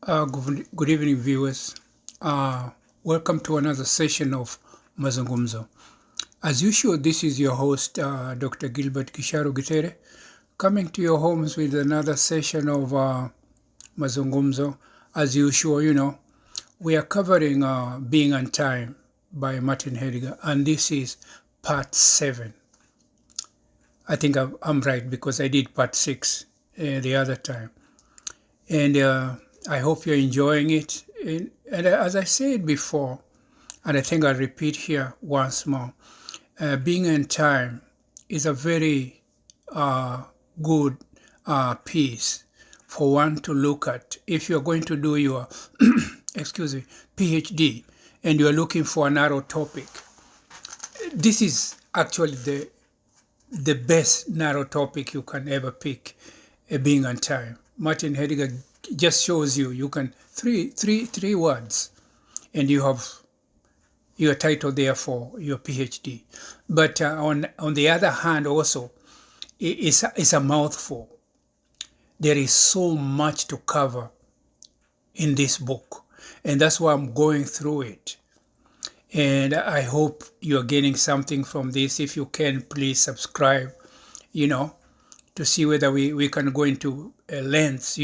Good evening, viewers. Welcome to another session of Mazungumzo. As usual, this is your host, Dr. Gilbert Githere, coming to your homes with another session of Mazungumzo. As usual, we are covering Being on Time by Martin Heidegger, and this is part 7. I think I'm right because I did part 6 the other time. And I hope you're enjoying it. And as I said before, and I think I'll repeat here once more, Being in Time is a very good piece for one to look at if you're going to do your PhD and you're looking for a narrow topic. This is actually the best narrow topic you can ever pick, Being on Time. Martin Heidegger just shows you can three words and you have your title there for your PhD. But on the other hand also, it's a mouthful. There is so much to cover in this book, and that's why I'm going through it. And I hope you're getting something from this. If you can, please subscribe, to see whether we can go into a length,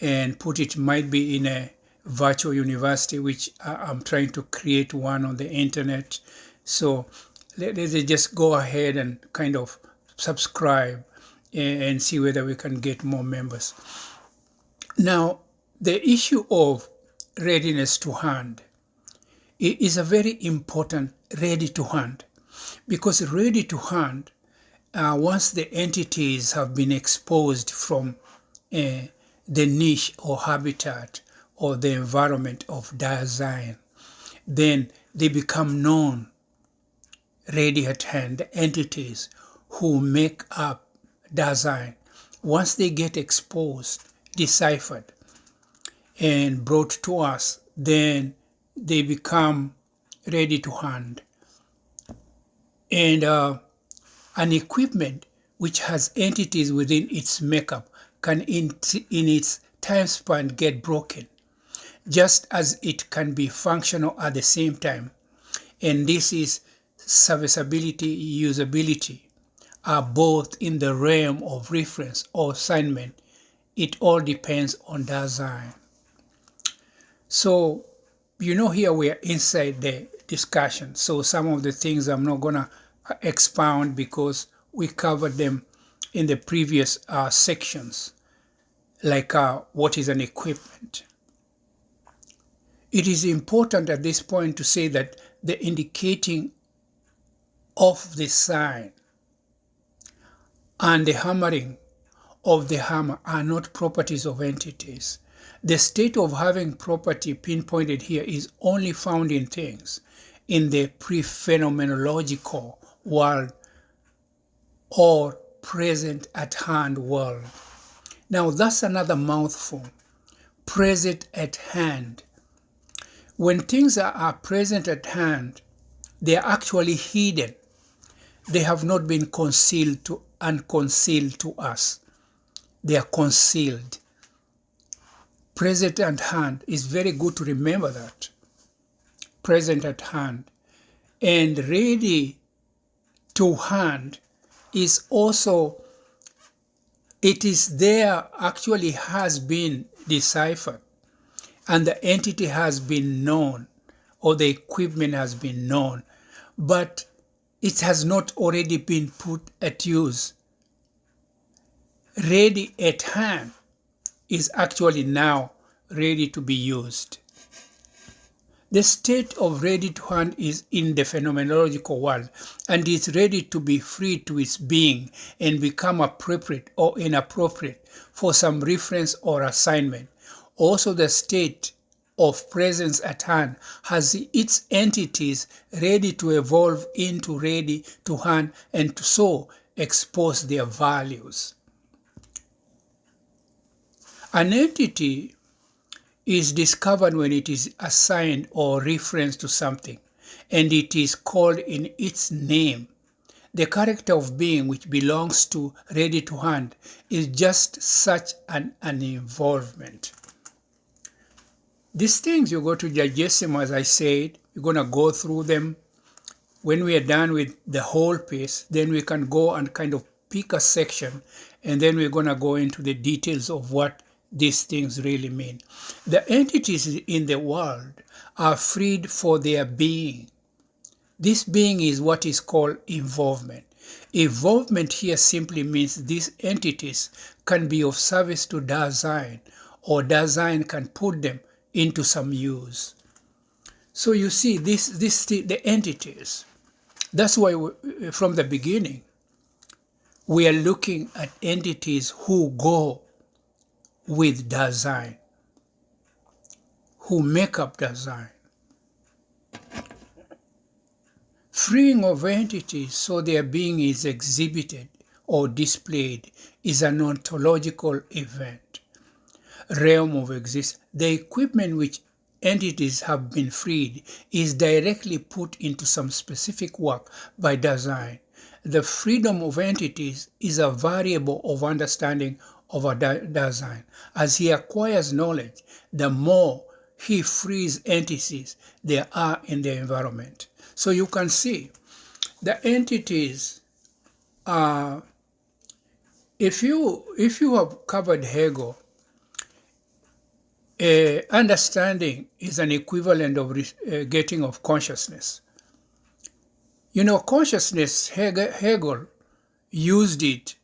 and put it might be in a virtual university, which I'm trying to create one on the internet. So let's just go ahead and kind of subscribe and see whether we can get more members. Now, the issue of readiness to hand is a very important ready to hand, because ready to hand, once the entities have been exposed from the niche or habitat or the environment of Dasein, then they become known, ready at hand, the entities who make up Dasein. Once they get exposed, deciphered, and brought to us, then they become ready to hand. And an equipment which has entities within its makeup can in its time span get broken, just as it can be functional at the same time. And this is serviceability, usability, are both in the realm of reference or assignment. It all depends on Dasein. So, here we are inside the discussion. So some of the things I'm not going to expound because we covered them in the previous sections, like what is an equipment. It is important at this point to say that the indicating of the sign and the hammering of the hammer are not properties of entities. The state of having property pinpointed here is only found in things in the pre-phenomenological world or present at hand world. Now that's another mouthful. Present at hand. When things are present at hand, they are actually hidden. They have not been concealed to unconcealed to us. They are concealed. Present at hand is very good to remember that. Present at hand. And ready to hand is also, it is there, actually has been deciphered, and the entity has been known, or the equipment has been known, but it has not already been put at use. Ready at hand is actually now ready to be used. The state of ready to hand is in the phenomenological world, and is ready to be free to its being and become appropriate or inappropriate for some reference or assignment. Also, the state of presence at hand has its entities ready to evolve into ready to hand and to so expose their values. An entity is discovered when it is assigned or referenced to something, and it is called in its name. The character of being which belongs to ready to hand is just such an involvement. These things, you go to digest them, as I said. You're going to go through them. When we are done with the whole piece, then we can go and kind of pick a section, and then we're going to go into the details of what these things really mean. The entities in the world are freed for their being. This being is what is called involvement. Involvement here simply means these entities can be of service to Dasein, or Dasein can put them into some use. So you see, the entities. That's why from the beginning, we are looking at entities who go with Dasein, who make up Dasein. Freeing of entities so their being is exhibited or displayed is an ontological event, realm of existence. The equipment which entities have been freed is directly put into some specific work by Dasein. The freedom of entities is a variable of understanding of a Dasein. As he acquires knowledge, the more he frees entities there are in the environment. So you can see the entities are, if you have covered Hegel, understanding is an equivalent of getting of consciousness. You know, consciousness, Hegel used it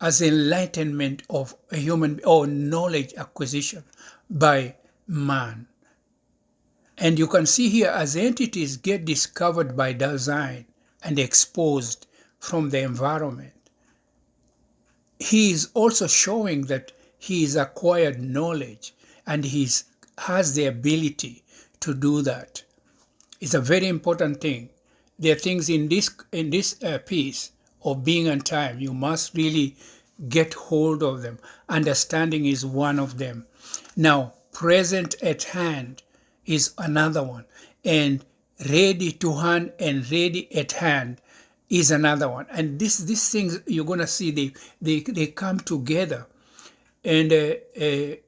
as enlightenment of a human, or knowledge acquisition by man. And you can see here, as entities get discovered by Dasein and exposed from the environment, he is also showing that he has acquired knowledge and he has the ability to do that. It's a very important thing. There are things in this piece of Being and Time, you must really get hold of them. Understanding is one of them. Now, present at hand is another one, and ready to hand and ready at hand is another one. And these things you're going to see, they come together, and the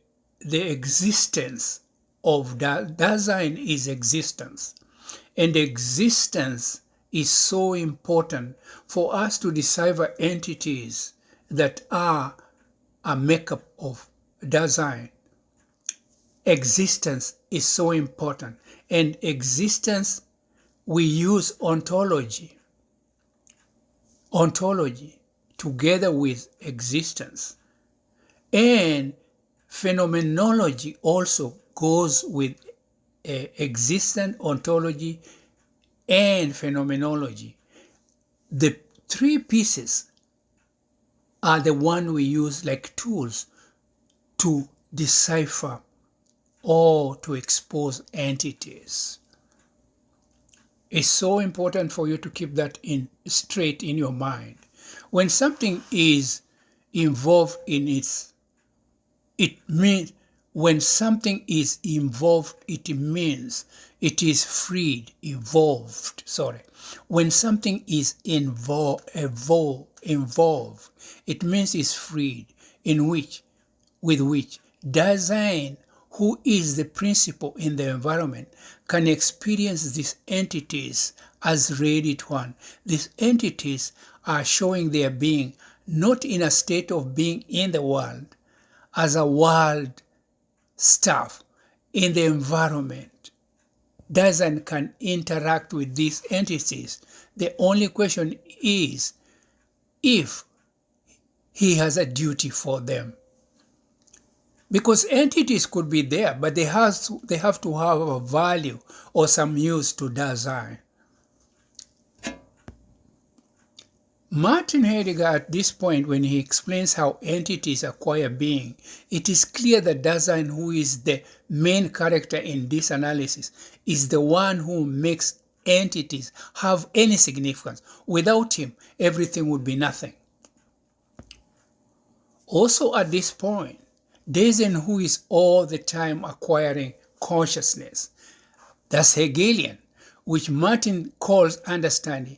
existence of Dasein is existence, and existence is so important for us to decipher entities that are a makeup of Dasein. Existence is so important, and existence, we use ontology together with existence, and phenomenology also goes with existence, ontology, and phenomenology. The three pieces are the one we use like tools to decipher or to expose entities. It's so important for you to keep that straight in your mind. When something is involved in it means it means it is freed, When something is involved, it means it's freed, with which Dasein, who is the principle in the environment, can experience these entities as ready to hand. These entities are showing their being not in a state of being in the world, as a world stuff in the environment. Dasein can interact with these entities. The only question is if he has a duty for them. Because entities could be there, but they have to have a value or some use to Dasein. Martin Heidegger, at this point, when he explains how entities acquire being, it is clear that Dasein, who is the main character in this analysis, is the one who makes entities have any significance. Without him, everything would be nothing. Also at this point, Dasein, who is all the time acquiring consciousness, that's Hegelian, which Martin calls understanding.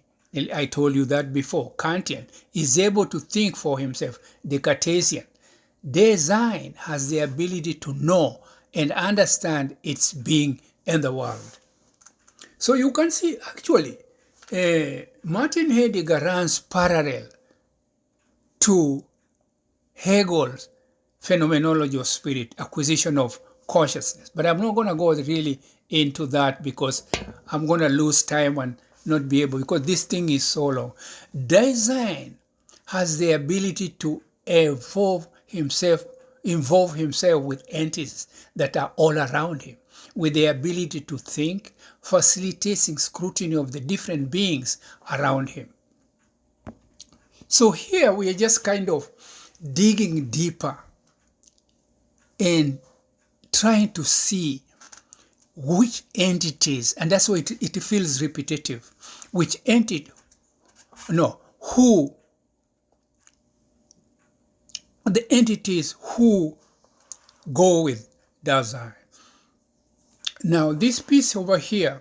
I told you that before. Kantian is able to think for himself, the Cartesian. Dasein has the ability to know and understand its being in the world. So you can see actually Martin Heidegger runs parallel to Hegel's phenomenology of spirit, acquisition of consciousness. But I'm not going to go really into that because I'm going to lose time and not be able, because this thing is so long. Design has the ability to involve himself with entities that are all around him, with the ability to think, facilitating scrutiny of the different beings around him. So here we are just kind of digging deeper and trying to see which entities, and that's why it feels repetitive, which entity, who, the entities who go with Dasein. Now this piece over here,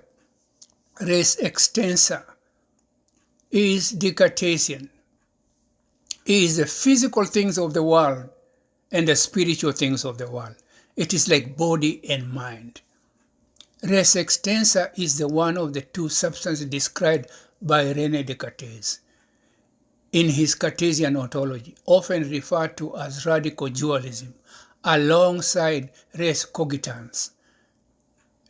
res extensa, is Descartesian. It is the physical things of the world and the spiritual things of the world. It is like body and mind. Res extensa is the one of the two substances described by René Descartes in his Cartesian ontology, often referred to as radical dualism, alongside res cogitans.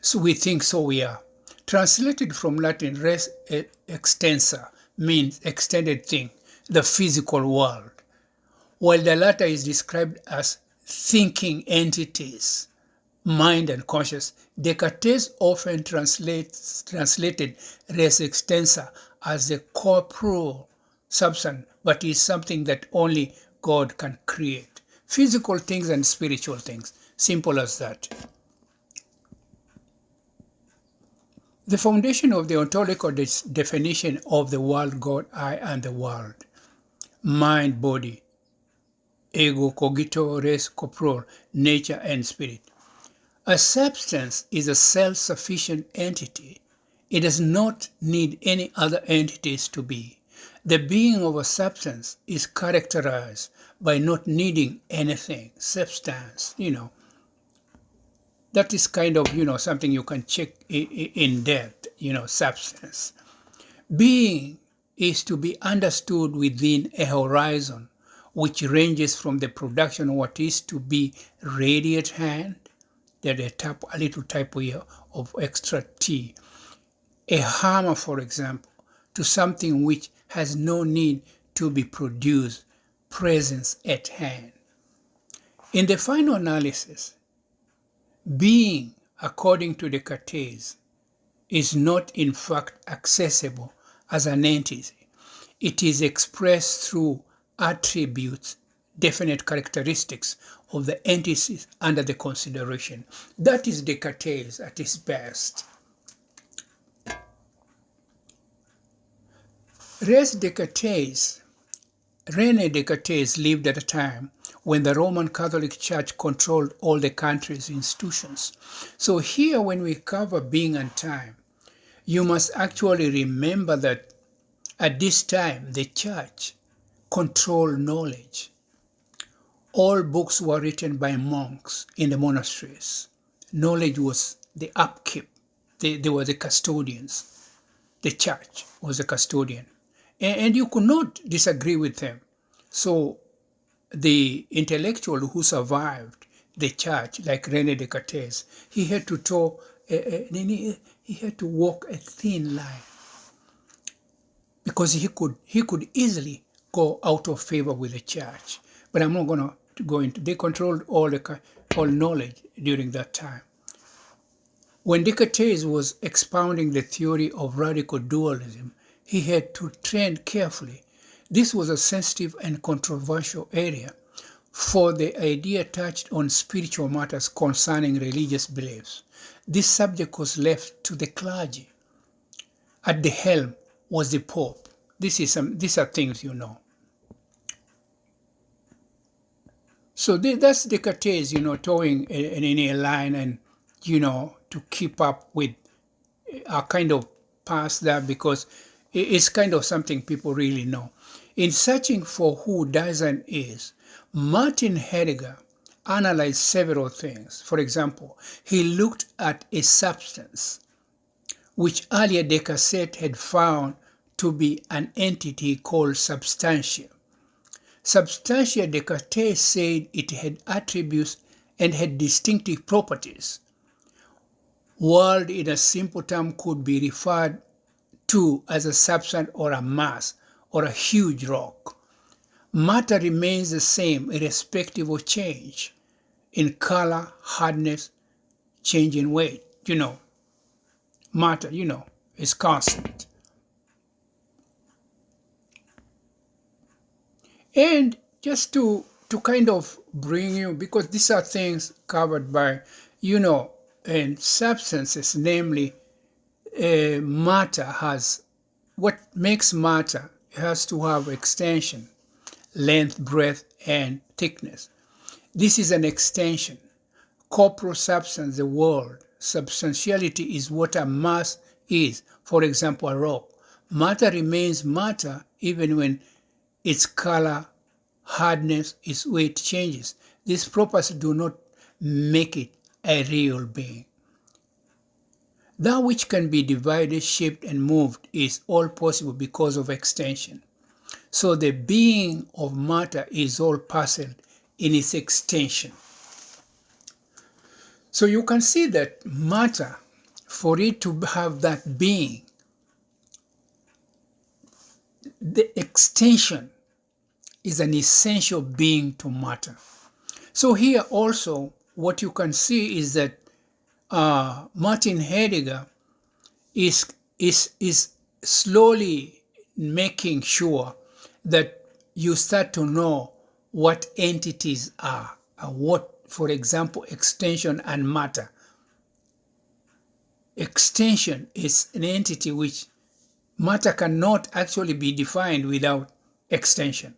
So we think, so we are. Translated from Latin, res extensa means extended thing, the physical world, while the latter is described as thinking entities, mind and conscious. Descartes often translated res extensa as the corporeal substance, but is something that only God can create. Physical things and spiritual things, simple as that. The foundation of the ontological definition of the world, God, I, and the world, mind, body, ego, cogito, res, corporeal, nature, and spirit. A substance is a self-sufficient entity. It does not need any other entities to be. The being of a substance is characterized by not needing anything, substance, That is kind of, something you can check in depth, substance. Being is to be understood within a horizon which ranges from the production of what is to be ready at hand, that a little type here of extra T, a hammer, for example, to something which has no need to be produced, presence at hand. In the final analysis, being, according to Descartes, is not in fact accessible as an entity. It is expressed through attributes, definite characteristics of the entities under the consideration. That is Descartes at his best. René Descartes lived at a time when the Roman Catholic Church controlled all the country's institutions. So here, when we cover being and time, you must actually remember that at this time, the church controlled knowledge. All books were written by monks in the monasteries. Knowledge was the upkeep. They were the custodians. The church was a custodian. And you could not disagree with them. So the intellectual who survived the church, like René Descartes, he had to he had to walk a thin line because he could easily go out of favor with the church. But I'm not going to go into. They controlled all knowledge during that time. When Descartes was expounding the theory of radical dualism, he had to tread carefully. This was a sensitive and controversial area, for the idea touched on spiritual matters concerning religious beliefs. This subject was left to the clergy. At the helm was the Pope. These are things you know. So that's Descartes, towing in a line and, to keep up with our kind of past that, because it's kind of something people really know. In searching for who Dasein is, Martin Heidegger analyzed several things. For example, he looked at a substance which earlier Descartes had found to be an entity called substantia. Substantia, Descartes said it had attributes and had distinctive properties. World, in a simple term, could be referred to as a substance or a mass or a huge rock. Matter remains the same irrespective of change in color, hardness, change in weight. Matter, is constant. And just to kind of bring you, because these are things covered by, and substances, namely matter has, what makes matter has to have extension, length, breadth, and thickness. This is an extension. Corporal substance, the world. Substantiality is what a mass is, for example, a rock. Matter remains matter even when its color, hardness, its weight changes. These properties do not make it a real being. That which can be divided, shaped, and moved is all possible because of extension. So the being of matter is all parcelled in its extension. So you can see that matter, for it to have that being, the extension is an essential being to matter. So here also, what you can see is that Martin Heidegger is slowly making sure that you start to know what entities are, what, for example, extension and matter. Extension is an entity which matter cannot actually be defined without extension.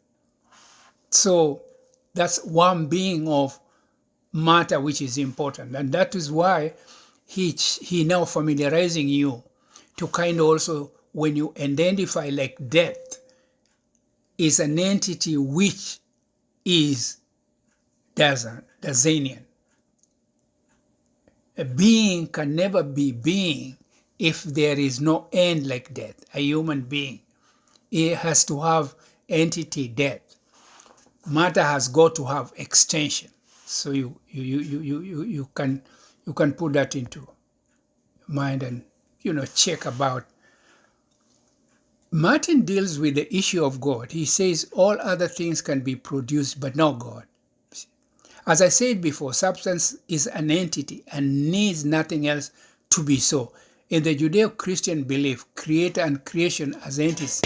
So that's one being of matter which is important, and that is why he now familiarizing you to kind of also, when you identify like death is an entity which is Daseinian. A being can never be being if there is no end like death. A human being, it has to have entity death. Matter has got to have extension. So you can put that into mind and check about. Martin deals with the issue of God. He says all other things can be produced but not God. As I said before, substance is an entity and needs nothing else to be so. In the Judeo-Christian belief, creator and creation as entities,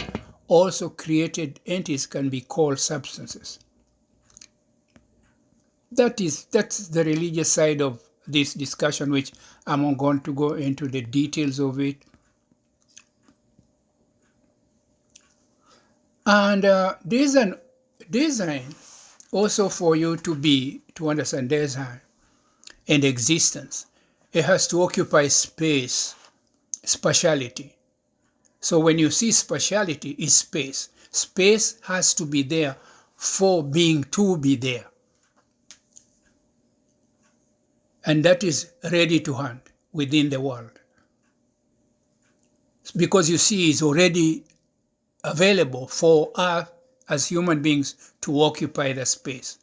also created entities can be called substances. That's the religious side of this discussion, which I'm not going to go into the details of it. And there's an design also for you to understand design and existence. It has to occupy space, spatiality. So when you see spatiality is space. Space has to be there for being to be there. And that is ready to hand within the world. Because you see, it's already available for us as human beings to occupy the space.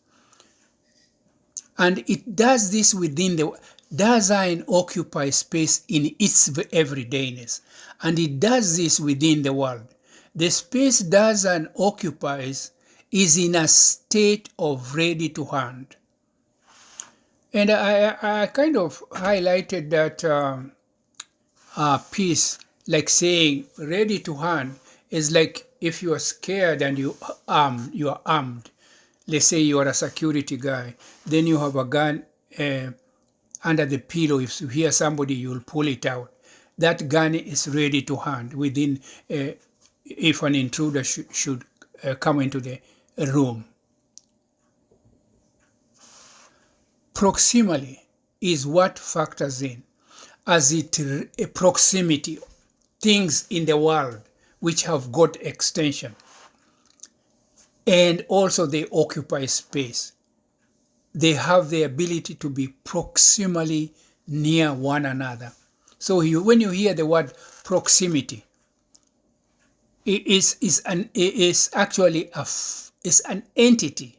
And it does this within the design, occupy space in its everydayness. And it does this within the world. The space design occupies is in a state of ready to hand. And I kind of highlighted that piece, like saying ready to hand is like if you are scared and you are armed. Let's say you are a security guy, then you have a gun under the pillow. If you hear somebody, you'll pull it out. That gun is ready to hand within, if an intruder should come into the room. Proximally is what factors in, as it a proximity, things in the world which have got extension, and also they occupy space. they have the ability to be proximally near one another. So when you hear the word proximity, it is actually an entity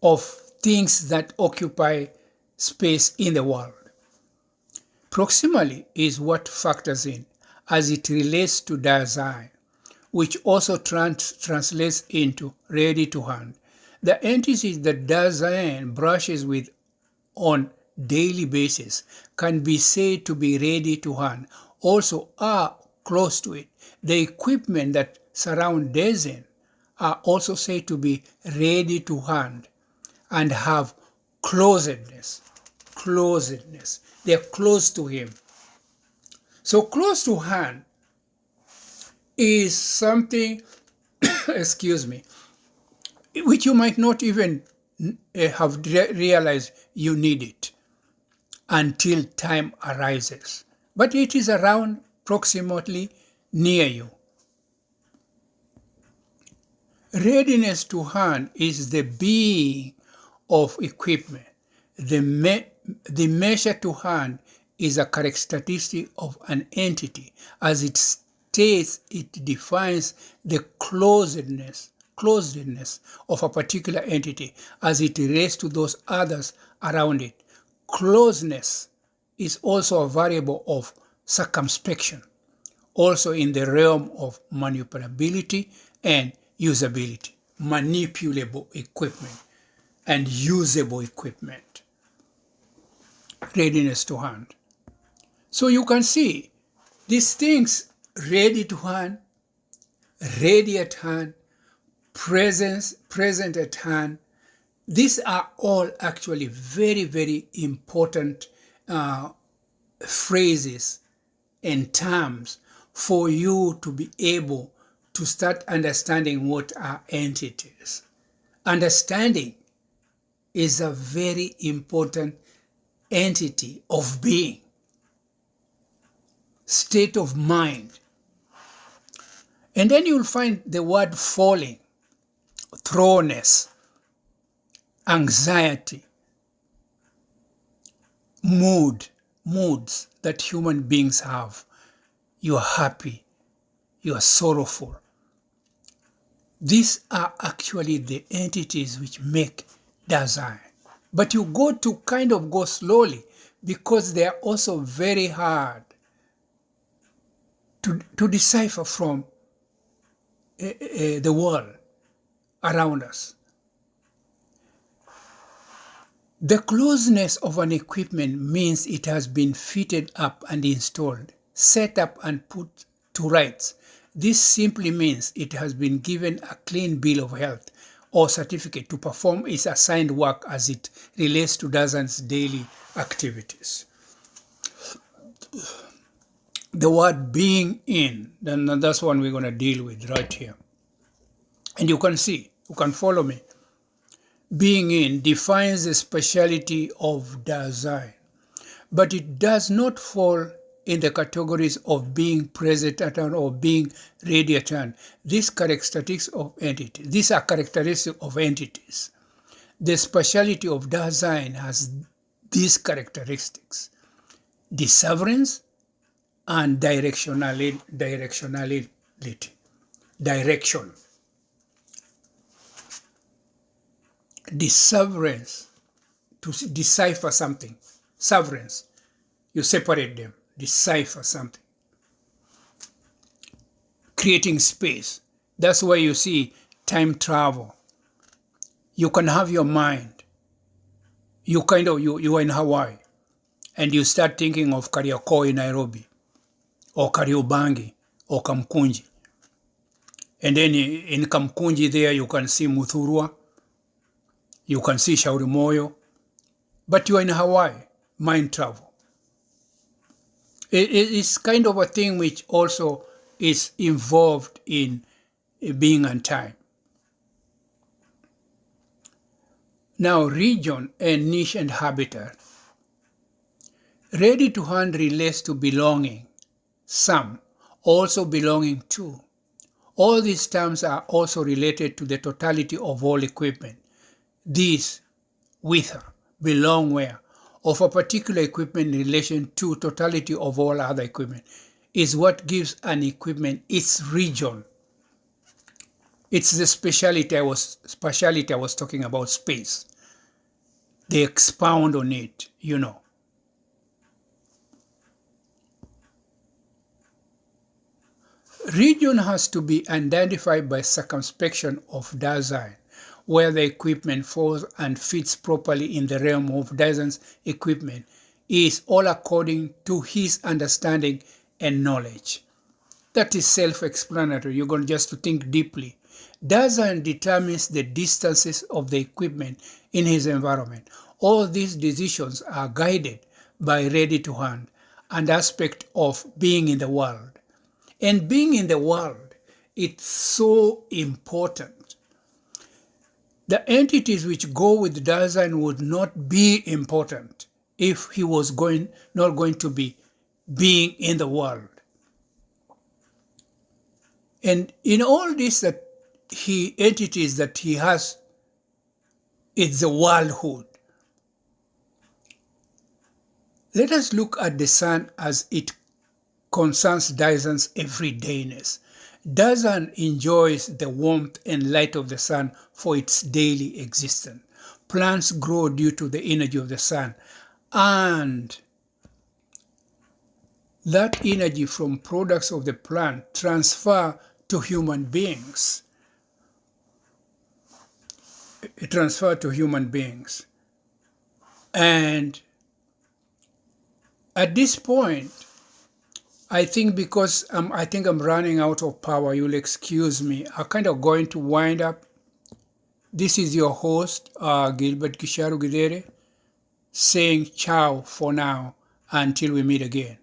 of things that occupy space in the world. Proximally is what factors in as it relates to Dasein, which also translates into ready to hand. The entities that Dasein brushes with on daily basis can be said to be ready to hand, also are close to it. The equipment that surround Dasein are also said to be ready to hand and have closedness. They're close to him. So close to hand is something, excuse me, which you might not even have realized you need it until time arises. But it is around proximately near you. Readiness to hand is the being of equipment. The measure to hand is a characteristic of an entity. As it states, it defines the closedness of a particular entity as it relates to those others around it. Closeness is also a variable of circumspection, also in the realm of manipulability and usability. Manipulable equipment and usable equipment. Readiness to hand. So you can see these things: ready to hand, ready at hand, present at hand. These are all actually very, very important phrases and terms for you to be able to start understanding what are entities. Understanding is a very important entity of being, state of mind. And then you'll find the word falling, thrownness, anxiety, moods that human beings have. You are happy, you are sorrowful. These are actually the entities which make Dasein. But you kind of go slowly because they are also very hard to decipher from the world around us. The closeness of an equipment means it has been fitted up and installed, set up and put to rights. This simply means it has been given a clean bill of health or certificate to perform its assigned work as it relates to Dasein's daily activities. The word being in, then that's one we're going to deal with right here. And you can see, you can follow me. Being in defines the speciality of Dasein, but it does not fall in the categories of being present at hand or being ready at hand. These are characteristics of entities. The speciality of Dasein has these characteristics: disseverance and directionality. Direction. Disseverance, to decipher something. Severance, you separate them. Decipher something. Creating space. That's why you see time travel. You can have your mind. You are in Hawaii and you start thinking of Kariakoo in Nairobi or Kariobangi or Kamkunji. And then in Kamkunji there you can see Muthurwa, you can see Shauri Moyo, but you are in Hawaii, mind travel. It's kind of a thing which also is involved in being and time. Now, region and niche and habitat. Ready to hand relates to belonging, some, also belonging to. All these terms are also related to the totality of all equipment. These with her, belong where, of a particular equipment in relation to totality of all other equipment is what gives an equipment its region. It's the spatiality I was talking about, space. They expound on it, you know. Region has to be identified by circumspection of Dasein, where the equipment falls and fits properly in the realm of Dasein's equipment is all according to his understanding and knowledge. That is self-explanatory. You're going just to think deeply. Dasein determines the distances of the equipment in his environment. All these decisions are guided by ready to hand, an aspect of being in the world. And being in the world, it's so important. The entities which go with Dasein would not be important if he was not going to be being in the world. And in all this entities that he has, it's the worldhood. Let us look at the sun as it concerns Dasein's everydayness. Dasein enjoys the warmth and light of the sun for its daily existence. Plants grow due to the energy of the sun, and that energy from products of the plant transfer to human beings. It transfers to human beings. And at this point, I think because I'm running out of power, you'll excuse me. I'm kind of going to wind up. This is your host, Gilbert Gicharu Githere, saying ciao for now until we meet again.